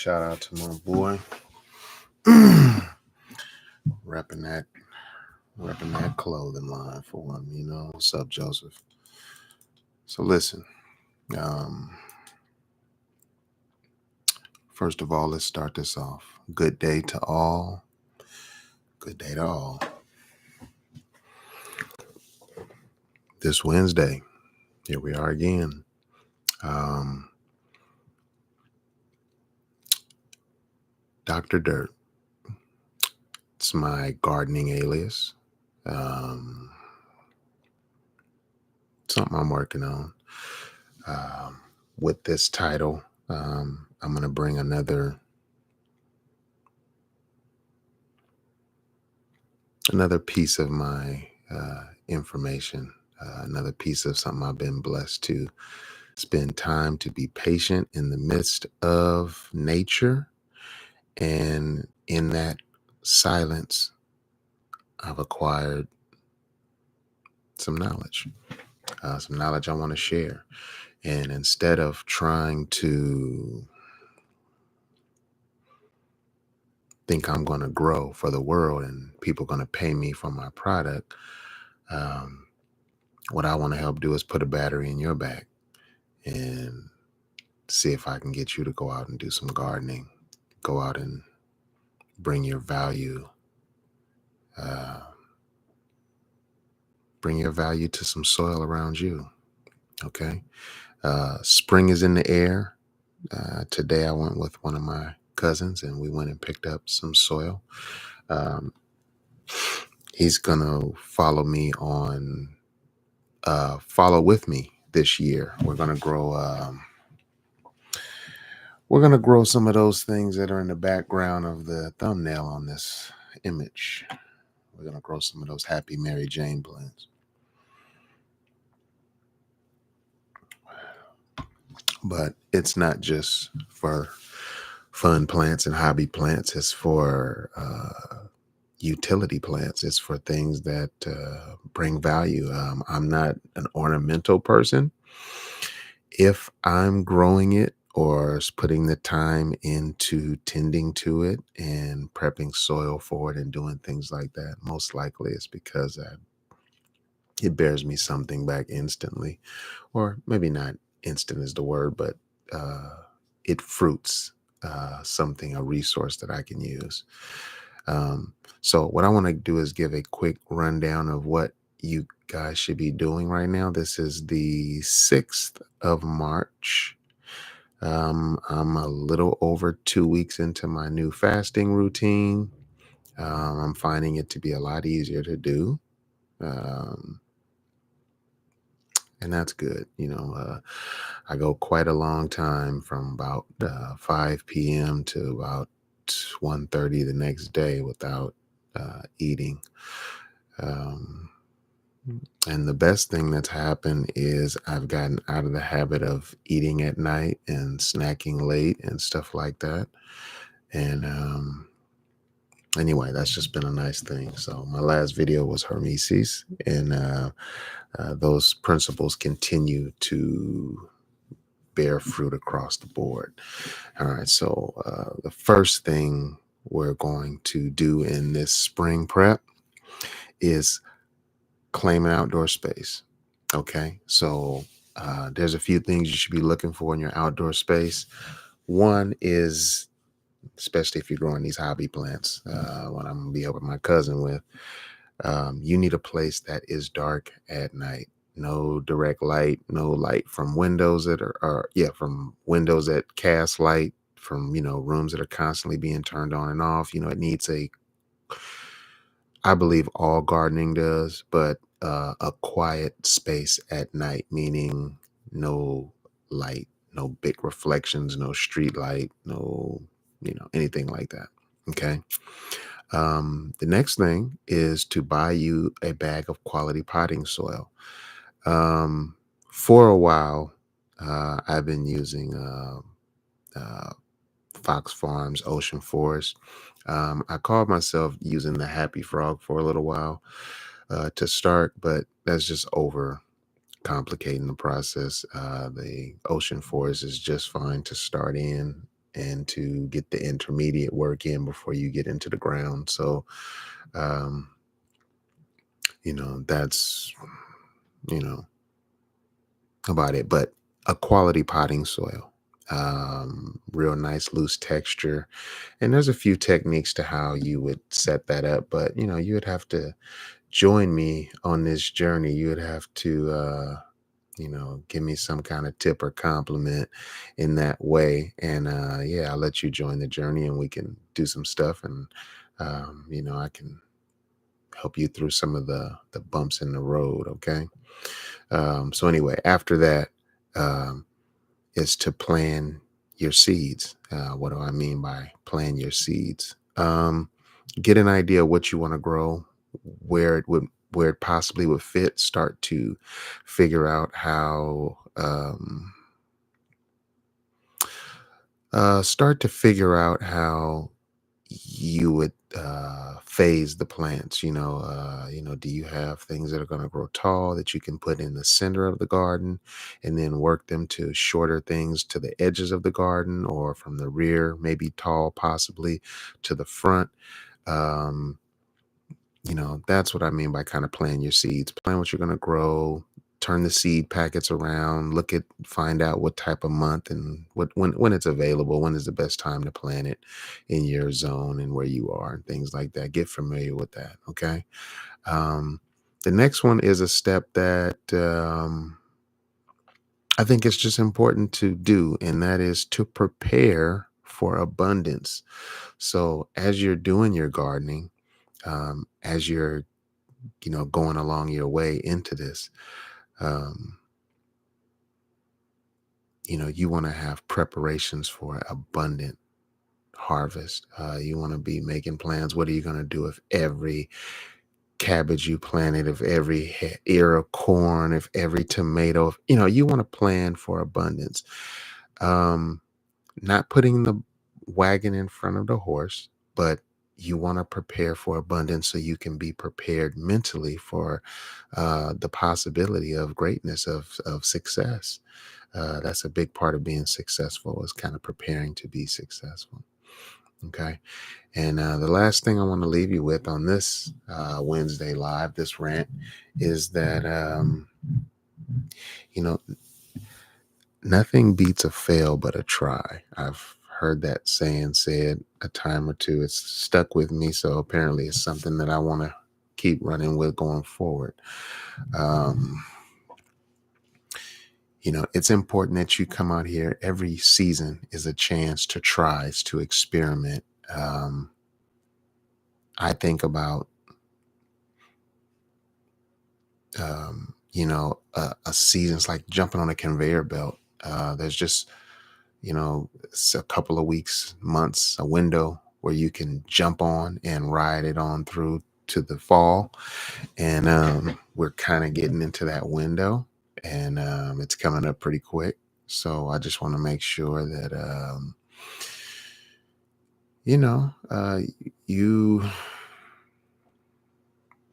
shout out to my boy. repping that repping that clothing line for him, What's up, Joseph? So listen, um, first of all, let's start this off. Good day to all. Good day to all. This Wednesday, here we are again. Doctor Diirt. It's my gardening alias. Something I'm working on. With this title, I'm going to bring another piece of my information, another piece of something I've been blessed to spend time to be patient in the midst of nature. And in that silence, I've acquired some knowledge I want to share. And instead of trying to think I'm going to grow for the world and people going to pay me for my product, what I want to help do is put a battery in your back and see if I can get you to go out and do some gardening, go out and bring your value, to some soil around you. Okay. Spring is in the air. Today I went with one of my cousins and we went and picked up some soil. He's going to follow with me this year. We're going to grow some of those things that are in the background of the thumbnail on this image. We're going to grow some of those Happy Mary Jane blends. But it's not just for fun plants and hobby plants. It's for utility plants. It's for things that bring value. I'm not an ornamental person. If I'm growing it or putting the time into tending to it and prepping soil for it and doing things like that, most likely it's because it bears me something back instantly, or maybe not instant is the word, but it fruits something, a resource that I can use. So what I want to do is give a quick rundown of what you guys should be doing right now. This is the 6th of March. I'm a little over 2 weeks into my new fasting routine. I'm finding it to be a lot easier to do. And that's good. I go quite a long time from about 5 p.m. to about 1:30 the next day without eating. And the best thing that's happened is I've gotten out of the habit of eating at night and snacking late and stuff like that. And anyway, that's just been a nice thing. So my last video was Hormesis, and those principles continue to bear fruit across the board. All right. So the first thing we're going to do in this spring prep is claim an outdoor space. Okay. So there's a few things you should be looking for in your outdoor space. One is, especially if you're growing these hobby plants, what I'm going to be helping my cousin with, you need a place that is dark at night. No direct light, no light from windows from windows that cast light, from, rooms that are constantly being turned on and off. It needs I believe all gardening does, but a quiet space at night, meaning no light, no big reflections, no street light, no, anything like that. Okay. The next thing is to buy you a bag of quality potting soil. For a while, I've been using Fox Farms Ocean Forest. I called myself using the Happy Frog for a little while to start, but that's just over complicating the process. The Ocean Forest is just fine to start in. and to get the intermediate work in before you get into the ground. So, um, that's, you know, about it. But a quality potting soil, real nice loose texture. And there's a few techniques to how you would set that up, but you would have to join me on this journey. You would have to, give me some kind of tip or compliment in that way. And yeah, I'll let you join the journey and we can do some stuff. And, I can help you through some of the bumps in the road. Okay. So anyway, after that, um, is to plan your seeds. What do I mean by plan your seeds? Get an idea what you want to grow, where it possibly would fit. Start to figure out how you would phase the plants. Do you have things that are going to grow tall that you can put in the center of the garden and then work them to shorter things to the edges of the garden, or from the rear, maybe tall possibly to the front? um, that's what I mean by kind of plan your seeds. Plan what you're going to grow, turn the seed packets around, find out what type of month and when it's available, when is the best time to plant it in your zone and where you are and things like that. Get familiar with that. Okay. Um, the next one is a step that I think it's just important to do, and that is to prepare for abundance. So as you're doing your gardening, as you're going along your way into this, um, you want to have preparations for abundant harvest. You want to be making plans. What are you going to do if every cabbage you planted, if every ear of corn, if every tomato, you want to plan for abundance. Um, Not putting the wagon in front of the horse, but you want to prepare for abundance so you can be prepared mentally for the possibility of greatness, of success. That's a big part of being successful, is kind of preparing to be successful. Okay. And the last thing I want to leave you with on this Wednesday live, this rant, is that, you know, nothing beats a fail but a try. I've heard that saying said a time or two. It's stuck with me. So apparently it's something that I want to keep running with going forward. Um, it's important that you come out here. Every season is a chance to try, to experiment. I think about, a season's like jumping on a conveyor belt. There's just, it's a couple of weeks, months, a window where you can jump on and ride it on through to the fall. And we're kind of getting into that window, and it's coming up pretty quick. So I just want to make sure that, you know, uh, you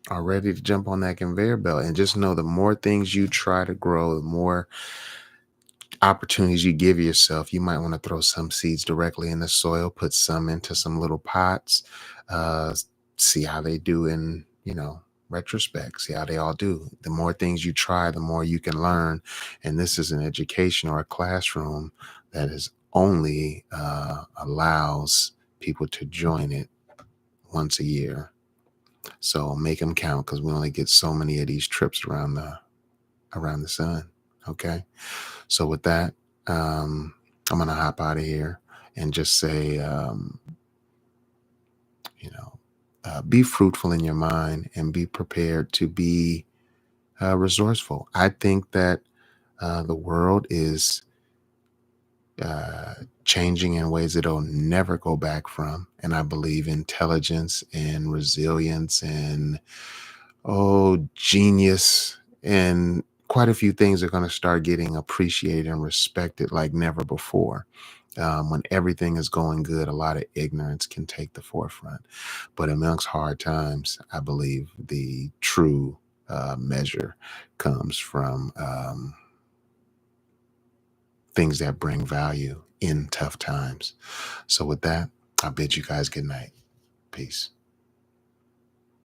are ready to jump on that conveyor belt, and just know the more things you try to grow, the more opportunities you give yourself. You might want to throw some seeds directly in the soil, put some into some little pots, uh, see how they do in, retrospect, see how they all do. The more things you try, the more you can learn. And this is an education or a classroom that is only allows people to join it once a year. So make them count, because we only get so many of these trips around the sun. Okay. So with that, I'm gonna hop out of here and just say, be fruitful in your mind and be prepared to be resourceful. I think that the world is changing in ways it'll never go back from, and I believe intelligence and resilience and genius and quite a few things are going to start getting appreciated and respected like never before. When everything is going good, a lot of ignorance can take the forefront. But amongst hard times, I believe the true measure comes from things that bring value in tough times. So with that, I bid you guys good night. Peace.